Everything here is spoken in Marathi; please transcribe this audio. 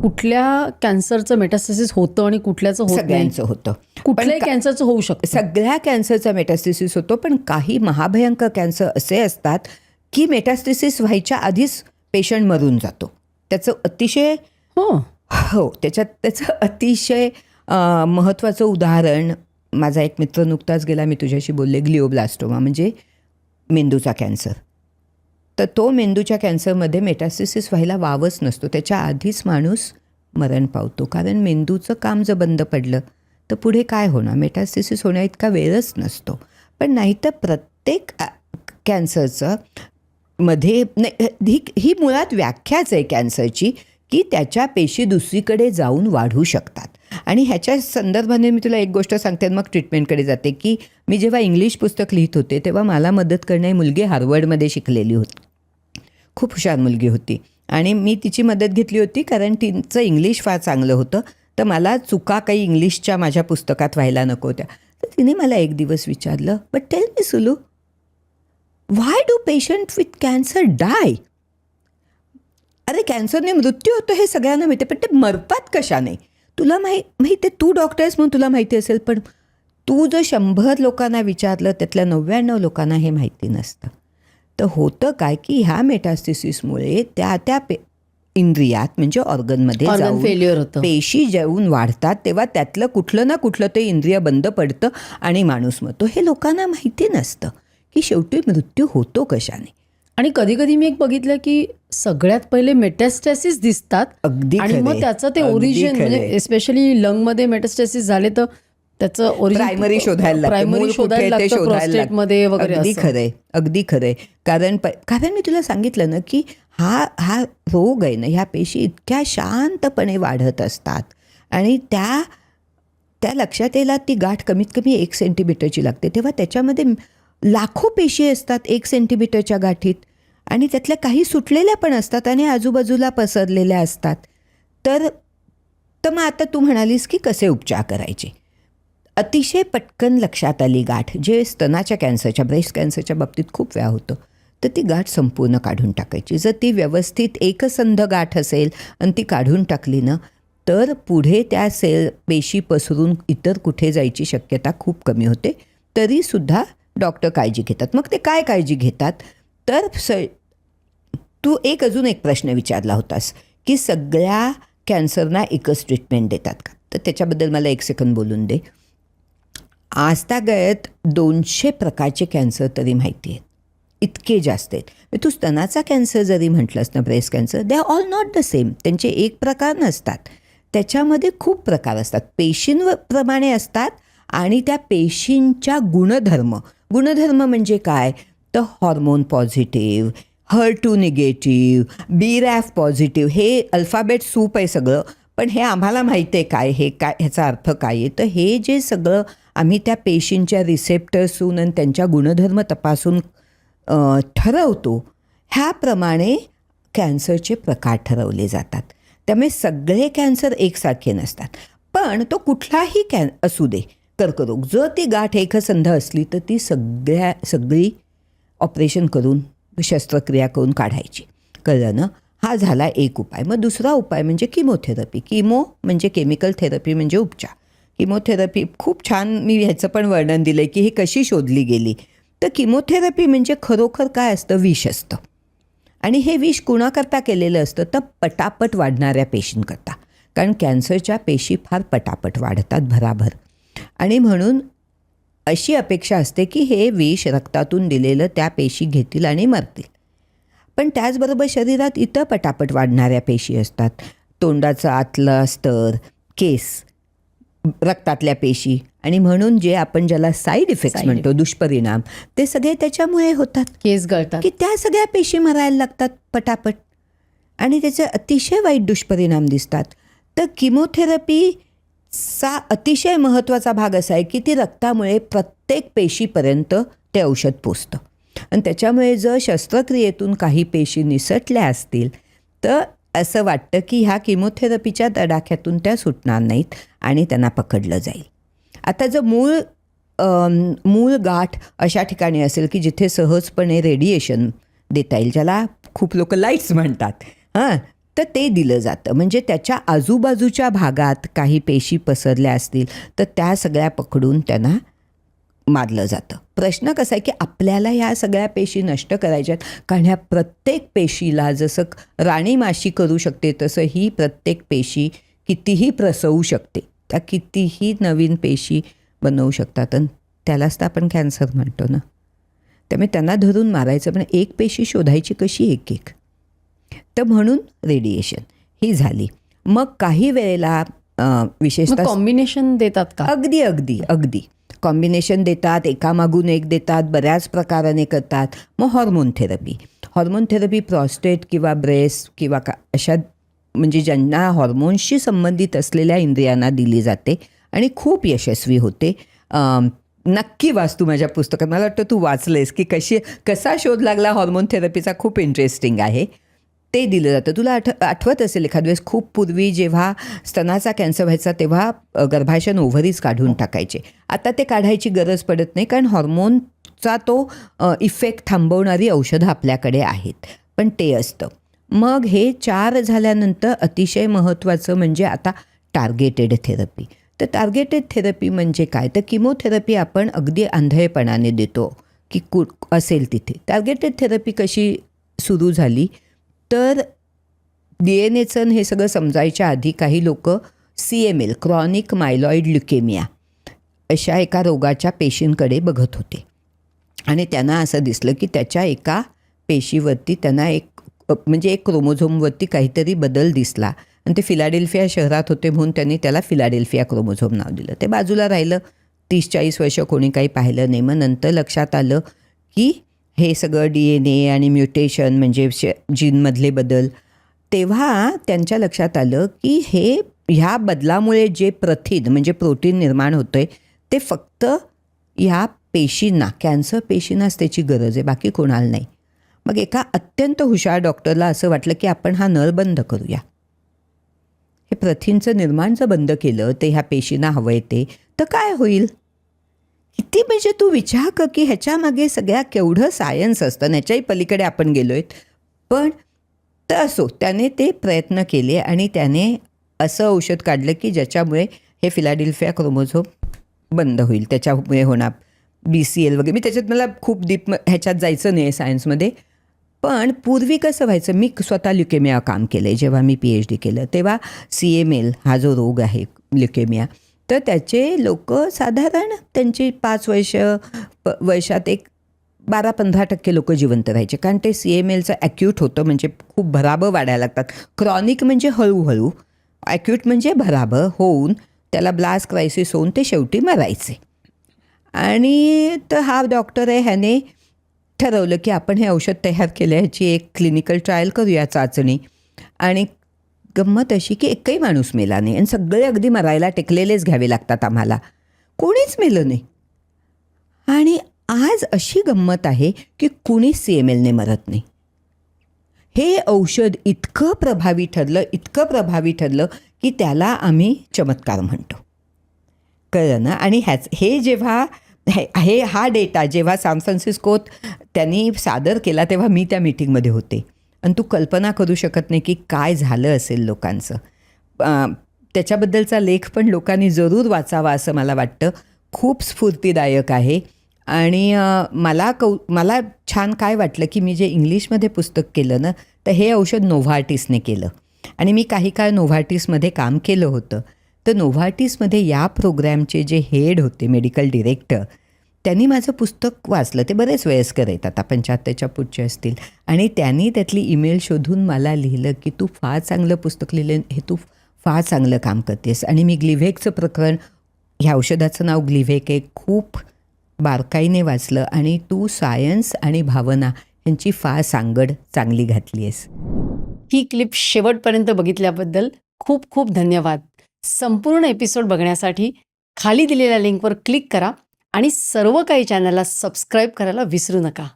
कुठल्या कॅन्सरचं मेटास्टेसिस होतं आणि कुठल्याचं होत नाही? सगळ्यांचं होतं. कुठल्याही कॅन्सरचं होऊ शकतं. सगळ्या कॅन्सरचा मेटास्टेसिस होतो, पण काही महाभयंकर कॅन्सर असे असतात की मेटास्टेसिस व्हायच्या आधीच पेशंट मरून जातो. त्याचं अतिशय त्याचं अतिशय महत्त्वाचं उदाहरण, माझा एक मित्र नुकताच गेला, मी तुझ्याशी बोलले, ग्लिओब्लास्टोमा म्हणजे मेंदूचा कॅन्सर. तर तो मेंदूच्या कॅन्सरमध्ये मेटास्टेसिस व्हायला वावच नसतो, त्याच्या आधीच माणूस मरण पावतो. कारण मेंदूचं काम जर बंद पडलं तर पुढे काय होणार, मेटास्टेसिस होण्या इतका वेळच नसतो. पण नाहीतर प्रत्येक कॅन्सरचं मध्ये ही मुळात व्याख्याच आहे कॅन्सरची, की त्याच्या पेशी दुसरीकडे जाऊन वाढू शकतात. आणि ह्याच्या संदर्भाने मी तुला एक गोष्ट सांगते, मग ट्रीटमेंटकडे जाते. की मी जेव्हा इंग्लिश पुस्तक लिहित होते तेव्हा मला मदत करणारी मुलगी हार्वर्डमध्ये शिकलेली होती, खूप हुशार मुलगी होती, आणि मी तिची मदत घेतली होती कारण तिचं इंग्लिश फार चांगलं होतं. तर मला चुका काही इंग्लिशच्या माझ्या पुस्तकात व्हायला नको होत्या. तर तिने मला एक दिवस विचारलं, but tell me Sulu, why do patient with cancer die? अरे कॅन्सरने मृत्यू होतो हे सगळ्यांना माहिती, पण ते मरतात कशाने? तुला माहिती आहे, तू डॉक्टर आहेस म्हणून तुला माहिती असेल, पण तू जर 100 लोकांना विचारलं त्यातल्या 99 लोकांना हे माहिती नसतं. तर होतं काय की ह्या मेटास्टेसिसमुळे त्या इंद्रियात म्हणजे ऑर्गनमध्ये जाऊन फेल्युअर होतं, पेशी जेवून वाढतात, तेव्हा त्यातलं कुठलं ना कुठलं ते इंद्रिय बंद पडतं आणि माणूस मरतो. हे लोकांना माहिती नसतं की शेवटी मृत्यू होतो कशाने. आणि कधी कधी मी एक बघितलं की सगळ्यात पहिले मेटास्टेसिस दिसतात, अगदी आणि मग त्याचं ते ओरिजिन म्हणजे एस्पेशली लंगमध्ये मेटास्टेसिस झाले तर त्याचं ओरिजिन प्रायमरी शोधायला लागतं प्रोस्टेटमध्ये वगैरे. अगदी खरंय. कारण मी तुला सांगितलं ना की हा रोग आहे ना, ह्या पेशी इतक्या शांतपणे वाढत असतात आणि त्या लक्षात यायला ती गाठ कमीत कमी 1 सेंटीमीटरची लागते. तेव्हा त्याच्यामध्ये लाखो पेशी असतात 1 सेंटीमीटरच्या गाठीत, आणि त्यातल्या काही सुटलेल्या पण असतात आणि आजूबाजूला पसरलेल्या असतात. तर मग आता तू म्हणालीस की कसे उपचार करायचे. अतिशय पटकन लक्षात आली गाठ, जे स्तनाच्या कॅन्सरच्या, ब्रेस्ट कॅन्सरच्या बाबतीत खूप वेळा होतं, तर ती गाठ संपूर्ण काढून टाकायची. जर ती व्यवस्थित एकसंध गाठ असेल आणि ती काढून टाकली ना, तर पुढे त्या पेशी पसरून इतर कुठे जायची शक्यता खूप कमी होते. तरीसुद्धा डॉक्टर काळजी घेतात. मग ते काय काळजी घेतात, तर तू अजून एक प्रश्न विचारला होतास की सगळ्या कॅन्सरना एकच ट्रीटमेंट देतात का, तर त्याच्याबद्दल मला 1 सेकंद बोलून दे. आजतागायत 200 प्रकारचे कॅन्सर तरी माहिती आहेत, इतके जास्त आहेत. तू स्तनाचा कॅन्सर जरी म्हटलंस ना, breast cancer, they are all not the same. त्यांचे एक प्रकार नसतात, त्याच्यामध्ये खूप प्रकार असतात, पेशींप्रमाणे असतात. आणि त्या पेशींच्या गुणधर्म म्हणजे काय, तर hormone positive, HER2 negative, BRAF positive, हे अल्फाबेट सूप आहे सगळं. पण हे आम्हाला माहिती आहे काय, हे काय, ह्याचा अर्थ काय आहे. तर हे जे सगळं आम्ही त्या पेशींच्या रिसेप्टर्सहून आणि त्यांच्या गुणधर्म तपासून ठरवतो, ह्याप्रमाणे कॅन्सरचे प्रकार ठरवले जातात. त्यामुळे सगळे कॅन्सर एकसारखे नसतात. पण तो कुठलाही असू दे, कर्करोग, जर ती गाठ एकसंध असली तर ती सगळी ऑपरेशन करून, शस्त्रक्रिया करून काढायची. कळलं ना. हा झाला एक उपाय. मग दुसरा उपाय म्हणजे किमोथेरपी. किमो म्हणजे केमिकल थेरपी म्हणजे उपचार. किमोथेरपी खूप छान, मी ह्याचं पण वर्णन दिलं आहे की ही कशी शोधली गेली. तर किमोथेरपी म्हणजे खरोखर काय असतं, विष असतं. आणि हे विष कुणाकरता केलेलं असतं, तर पटापट वाढणाऱ्या पेशींकरता. कारण कॅन्सरच्या पेशी फार पटापट वाढतात, भराभर. आणि म्हणून अशी अपेक्षा असते की हे विष रक्तातून दिलेलं त्या पेशी घेतील आणि मरतील. पण त्याचबरोबर शरीरात इतर पटापट वाढणाऱ्या पेशी असतात, तोंडाचं आतलं स्तर, केस, रक्तातल्या पेशी. आणि म्हणून जे आपण ज्याला साईड इफेक्ट्स म्हणतो, दुष्परिणाम, ते सगळे त्याच्यामुळे होतात. केस गळतात, की त्या सगळ्या पेशी मरायला लागतात पटापट, आणि त्याचे अतिशय वाईट दुष्परिणाम दिसतात. तर किमोथेरपीचा अतिशय महत्त्वाचा भाग असा आहे की ती रक्तामुळे प्रत्येक पेशीपर्यंत ते औषध पोचतं. आणि त्याच्यामुळे जर शस्त्रक्रियेतून काही पेशी निसटल्या असतील तर असं वाटतं की ह्या किमोथेरपीच्या तडाख्यातून त्या सुटणार नाहीत आणि त्यांना पकडलं जाईल. आता जर मूळ गाठ अशा ठिकाणी असेल की जिथे सहजपणे रेडिएशन देता येईल, ज्याला खूप लोक लाईट्स म्हणतात, तर ते दिलं जातं. म्हणजे त्याच्या आजूबाजूच्या भागात काही पेशी पसरल्या असतील तर त्या सगळ्या पकडून त्यांना मारलं जातं. प्रश्न कसा आहे की आपल्याला ह्या सगळ्या पेशी नष्ट करायच्या आहेत, कारण ह्या प्रत्येक पेशीला जसं राणी माशी करू शकते तसं ही प्रत्येक पेशी कितीही प्रसवू शकते, त्या कितीही नवीन पेशी बनवू शकतात आणि त्यालाच तर आपण कॅन्सर म्हणतो ना. त्यामुळे त्यांना धरून मारायचं, पण एक पेशी शोधायची कशी एक एक. तर म्हणून रेडिएशन ही झाली. मग काही वेळेला विशेषतः कॉम्बिनेशन देतात का? अगदी अगदी अगदी कॉम्बिनेशन देतात, एकामागून एक देतात, बऱ्याच प्रकाराने करतात. मग हॉर्मोन थेरपी प्रॉस्टेट किंवा ब्रेस्ट किंवा अशा म्हणजे ज्यांना हॉर्मोन्सशी संबंधित असलेल्या इंद्रियांना दिली जाते आणि खूप यशस्वी होते. नक्की वाच तू माझ्या पुस्तकात, मला वाटतं तू वाचलेस की कसा शोध लागला हॉर्मोन थेरपीचा, खूप इंटरेस्टिंग आहे. ते दिलं जातं. तुला आठवत असेल एखाद वेळेस खूप पूर्वी जेव्हा स्तनाचा कॅन्सर व्हायचा तेव्हा गर्भाशय ओव्हरीज काढून टाकायचे. आता ते काढायची गरज पडत नाही, कारण हॉर्मोनचा तो इफेक्ट थांबवणारी औषधं आपल्याकडे आहेत. पण ते असतं. मग हे 4 झाल्यानंतर अतिशय महत्त्वाचं म्हणजे आता टार्गेटेड थेरपी. तर टार्गेटेड थेरपी म्हणजे काय, तर किमोथेरपी आपण अगदी आंधळेपणाने देतो की असेल तिथे. टार्गेटेड थेरपी कशी सुरू झाली तर DNA हे सगळं समजायच्या आधी काही लोक CML क्रॉनिक मायलॉइड ल्युकेमिया अशा एका रोगाच्या पेशींकडे बघत होते आणि त्यांना असं दिसलं की त्याच्या एका पेशीवरती त्यांना एक क्रोमोझोमवरती काहीतरी बदल दिसला आणि ते फिलाडेल्फिया शहरात होते म्हणून त्यांनी त्याला फिलाडेल्फिया क्रोमोझोम नाव दिलं. ते बाजूला राहिलं. 30-40 वर्ष कोणी काही पाहिलं नाही. मग नंतर लक्षात आलं की हे सगळं DNA आणि म्युटेशन म्हणजे जीनमधले बदल. तेव्हा त्यांच्या लक्षात आलं की ह्या बदलामुळे जे प्रथिन म्हणजे प्रोटीन निर्माण होतं आहे ते फक्त ह्या पेशींना, कॅन्सर पेशींनाच त्याची गरज आहे, बाकी कोणाला नाही. मग एका अत्यंत हुशार डॉक्टरला असं वाटलं की आपण हा नळ बंद करूया. हे प्रथिनचं निर्माण जर बंद केलं ते ह्या पेशींना हवं येते तर काय होईल. किती म्हणजे तू विचार कर की ह्याच्यामागे सगळ्या केवढं सायन्स असतं. ह्याच्याही पलीकडे आपण गेलो आहेत. पण तर असो, त्याने ते प्रयत्न केले आणि त्याने असं औषध काढलं की ज्याच्यामुळे हे फिलाडेल्फिया क्रोमोझोम बंद होईल. त्याच्यामुळे होणार BCL वगैरे. मी त्याच्यात मला खूप डीप ह्याच्यात जायचं नाही आहे सायन्समध्ये. पण पूर्वी कसं व्हायचं, मी स्वतः ल्युकेमिया काम केलं आहे. जेव्हा मी PhD केलं तेव्हा CML हा जो रोग आहे ल्युकेमिया, तर त्याचे लोक साधारण त्यांची 5 वर्षात 12-15% लोक जिवंत राहायचे, कारण ते CMLचं ॲक्यूट होतं, म्हणजे खूप भराभर वाढायला लागतात. क्रॉनिक म्हणजे हळूहळू, ॲक्यूट म्हणजे भराभर होऊन त्याला ब्लास्ट क्रायसिस होऊन ते शेवटी मरायचे. आणि तर हा डॉक्टर आहे, ह्याने ठरवलं की आपण हे औषध तयार केलं, ह्याची एक क्लिनिकल ट्रायल करूया, चाचणी. आणि गंमत अशी की एकही माणूस मेला नाही आणि सगळे अगदी मरायला टेकलेलेच घ्यावे लागतात आम्हाला. कोणीच मेलं नाही. आणि आज अशी गंमत आहे की कुणीच CMLने मरत नाही. हे औषध इतकं प्रभावी ठरलं की त्याला आम्ही चमत्कार म्हणतो, कळलं ना. आणि हे जेव्हा हा डेटा जेव्हा सॅन फ्रान्सिस्कोत त्यांनी सादर केला तेव्हा मी त्या मीटिंगमध्ये होते. आणि तू कल्पना करू शकत नाही की काय झालं असेल लोकांचं. त्याच्याबद्दलचा लेख पण लोकांनी जरूर वाचावा असं मला वाटतं. खूप स्फूर्तिदायक आहे. आणि मला छान काय वाटलं की मी जे इंग्लिशमध्ये पुस्तक केलं ना, तर हे औषध नोव्हार्टिसने केलं आणि मी काही काळ नोव्हार्टिसमध्ये काम केलं होतं. तर नोव्हार्टिसमध्ये या प्रोग्रॅमचे जे हेड होते, मेडिकल डिरेक्टर, त्यांनी माझं पुस्तक वाचलं. ते बरेच वयस्कर आहेत, आता 75च्या पुढचे असतील. आणि त्यांनी त्यातली ईमेल शोधून मला लिहिलं की तू फार चांगलं पुस्तक लिहिलं, हे तू फार चांगलं काम करतेस. आणि मी ग्लिव्हेकचं प्रकरण, ह्या औषधाचं नाव ग्लिव्हेक आहे, खूप बारकाईने वाचलं आणि तू सायन्स आणि भावना यांची फार सांगड चांगली घातली आहेस. ही क्लिप शेवटपर्यंत बघितल्याबद्दल खूप खूप धन्यवाद. संपूर्ण एपिसोड बघण्यासाठी खाली दिलेल्या लिंकवर क्लिक करा आणि सर्व काही चॅनलला सबस्क्राईब करायला विसरू नका.